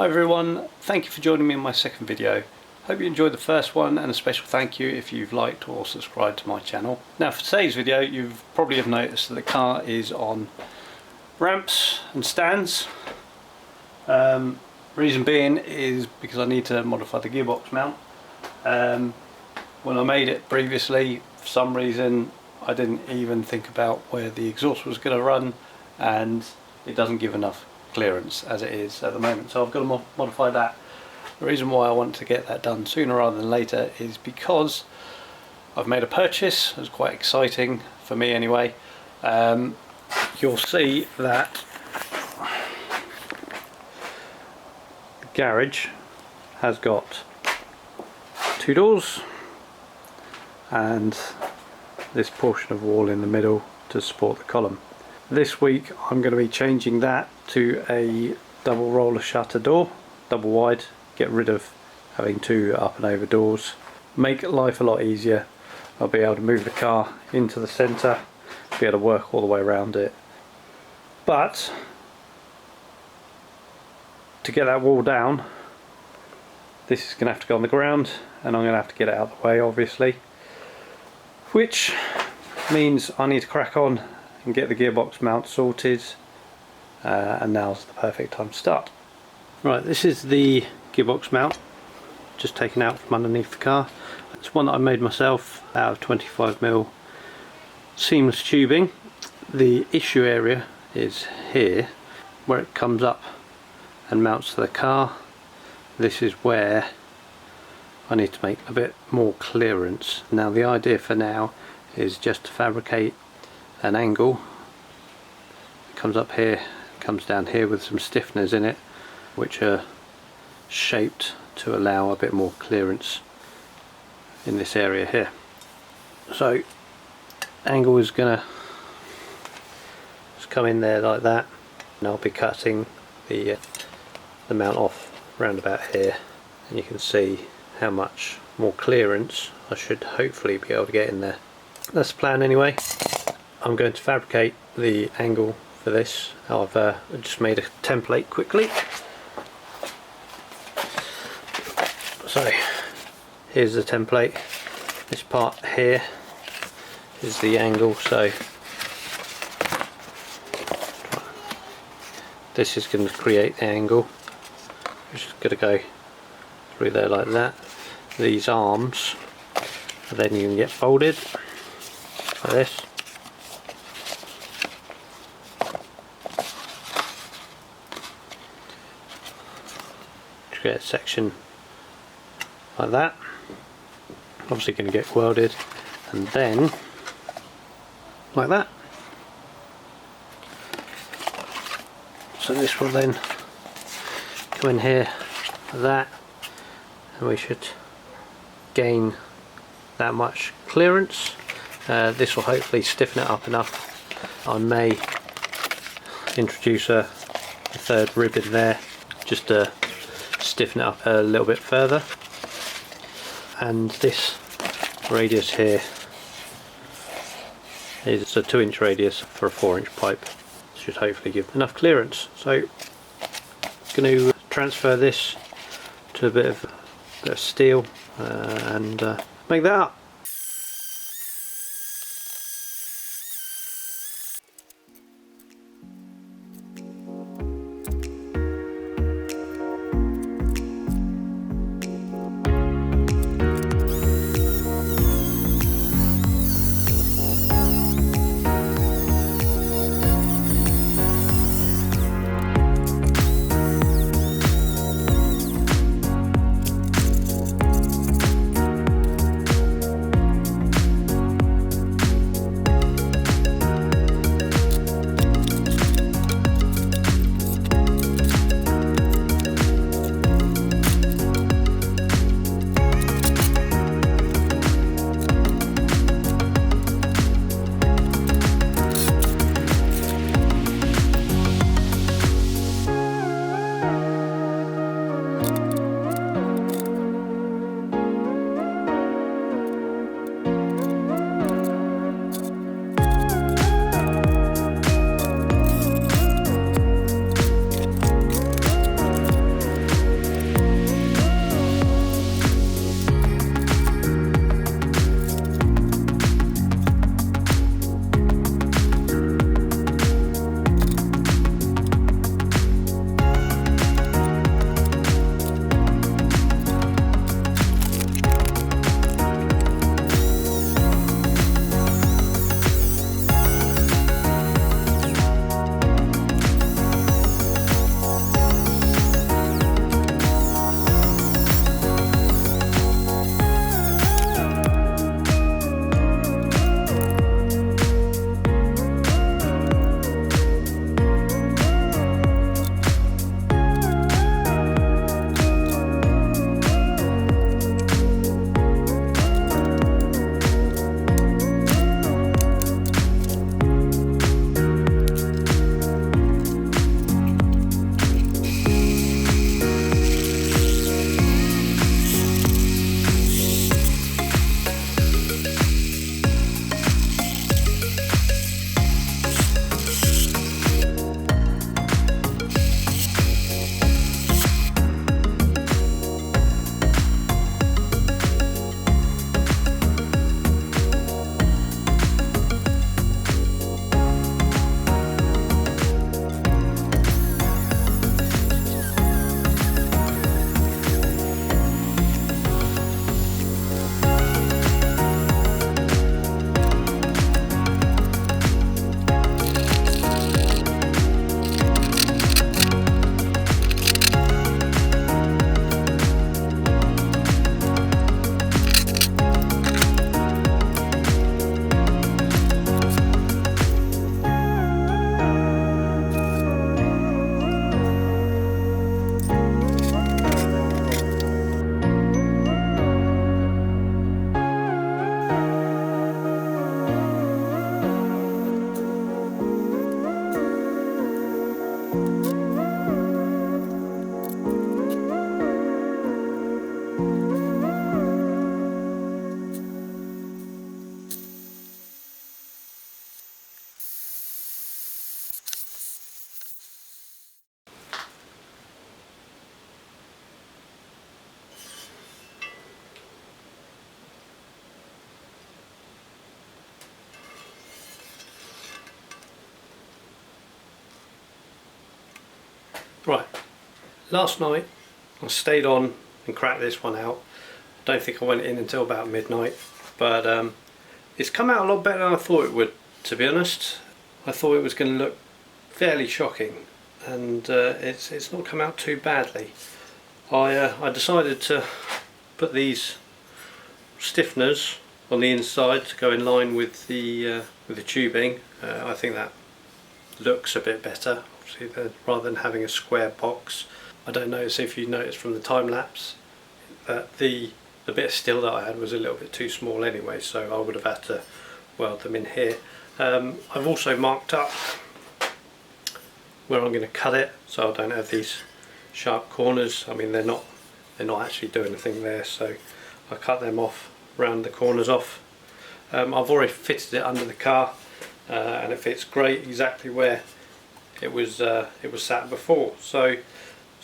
Hi everyone, thank you for joining me in my second video. Hope you enjoyed the first one, and a special thank you if you've liked or subscribed to my channel. Now for today's video, you've probably have noticed that the car is on ramps and stands. Reason being is because I need to modify the gearbox mount. When I made it previously, for some reason I didn't even think about where the exhaust was going to run, and it doesn't give enough clearance as it is at the moment, so I've got to modify that. The reason why I want to get that done sooner rather than later is because I've made a purchase. It's quite exciting for me anyway. You'll see that the garage has got two doors and this portion of wall in the middle to support the column. This week I'm going to be changing that to a double roller shutter door, double wide, get rid of having two up and over doors, make life a lot easier. I'll be able to move the car into the centre, be able to work all the way around it. But to get that wall down, this is going to have to go on the ground, and I'm going to have to get it out of the way obviously, which means I need to crack on and get the gearbox mount sorted, and now's the perfect time to start. Right, this is the gearbox mount, just taken out from underneath the car. It's one that I made myself out of 25mm seamless tubing. The issue area is here, where it comes up and mounts to the car. This is where I need to make a bit more clearance. Now the idea for now is just to fabricate an angle. It comes up here, comes down here with some stiffeners in it, which are shaped to allow a bit more clearance in this area here. So angle is gonna just come in there like that, and I'll be cutting the mount off round about here, and you can see how much more clearance I should hopefully be able to get in there. That's the plan anyway. I'm going to fabricate the angle for this. I've just made a template quickly. So here's the template. This part here is the angle, so this is going to create the angle. It's just going to go through there like that. These arms, and then you can get folded like this. To get a section like that. Obviously going to get welded, and then like that. So this will then come in here like that, and we should gain that much clearance. This will hopefully stiffen it up enough. I may introduce a third rib in there just to stiffen it up a little bit further. And this radius here is a 2-inch radius for a 4-inch pipe. This should hopefully give enough clearance. So I'm going to transfer this to a bit of steel and make that up. Right, last night I stayed on and cracked this one out. I don't think I went in until about midnight, but it's come out a lot better than I thought it would, to be honest. I thought it was going to look fairly shocking, and it's not come out too badly. I decided to put these stiffeners on the inside to go in line with the tubing. I think that looks a bit better, obviously, rather than having a square box. I don't know if you noticed from the time lapse that the bit of steel that I had was a little bit too small anyway, so I would have had to weld them in here. I've also marked up where I'm going to cut it, so I don't have these sharp corners. I mean, they're not actually doing anything there, so I cut them off, round the corners off. I've already fitted it under the car, and it fits great exactly where it was sat before. So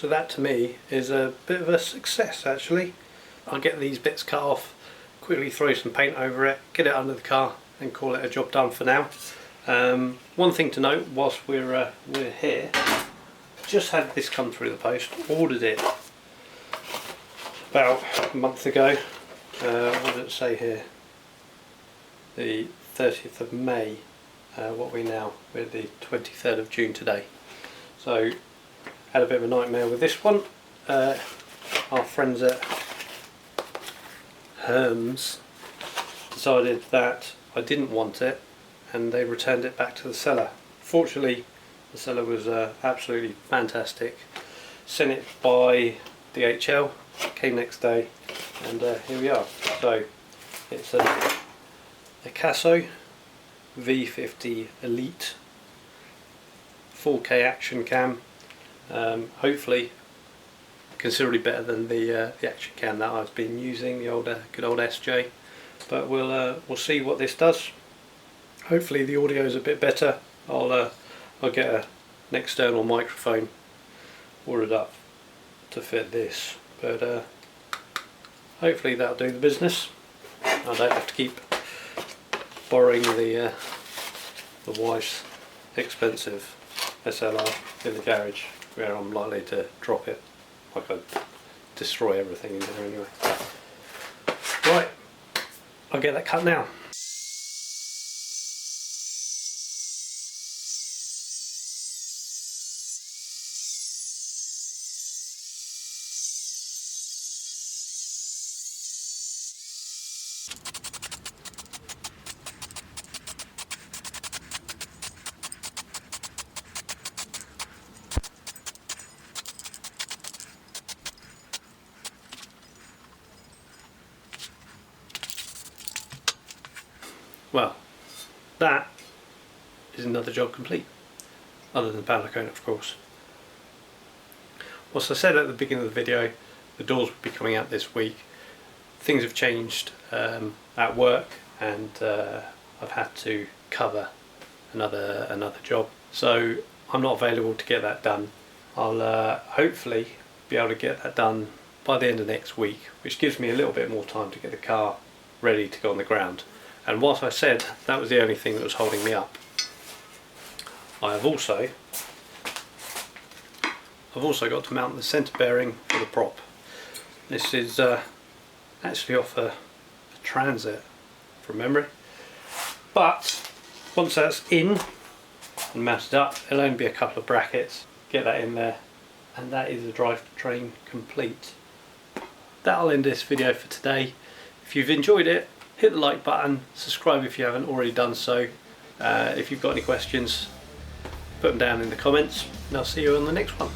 that to me is a bit of a success actually. I'll get these bits cut off, quickly throw some paint over it, get it under the car, and call it a job done for now. One thing to note whilst we're here, just had this come through the post. Ordered it about a month ago. What did it say here? The 30th of May. What are we now? We're the 23rd of June today. So had a bit of a nightmare with this one. Our friends at Herms decided that I didn't want it, and they returned it back to the seller. Fortunately, the seller was absolutely fantastic. Sent it by DHL, came next day, and here we are. So it's a Casso V50 Elite 4K action cam. Hopefully considerably better than the action cam that I've been using, the good old SJ. But we'll see what this does. Hopefully the audio is a bit better. I'll get an external microphone ordered up to fit this, but hopefully that'll do the business. I don't have to keep borrowing the wife's expensive SLR in the garage, where I'm likely to drop it. I could destroy everything in there anyway. Right, I'll get that cut now. Well, that is another job complete, other than powder coat, of course. As I said at the beginning of the video, the doors will be coming out this week. Things have changed at work, and I've had to cover another job, so I'm not available to get that done. I'll hopefully be able to get that done by the end of next week, which gives me a little bit more time to get the car ready to go on the ground. And what I said, that was the only thing that was holding me up. I've also got to mount the centre bearing for the prop. This is actually off a Transit from memory. But once that's in and mounted up, it'll only be a couple of brackets. Get that in there, and that is the drivetrain complete. That'll end this video for today. If you've enjoyed it, hit the like button, subscribe if you haven't already done so. If you've got any questions, put them down in the comments, and I'll see you on the next one.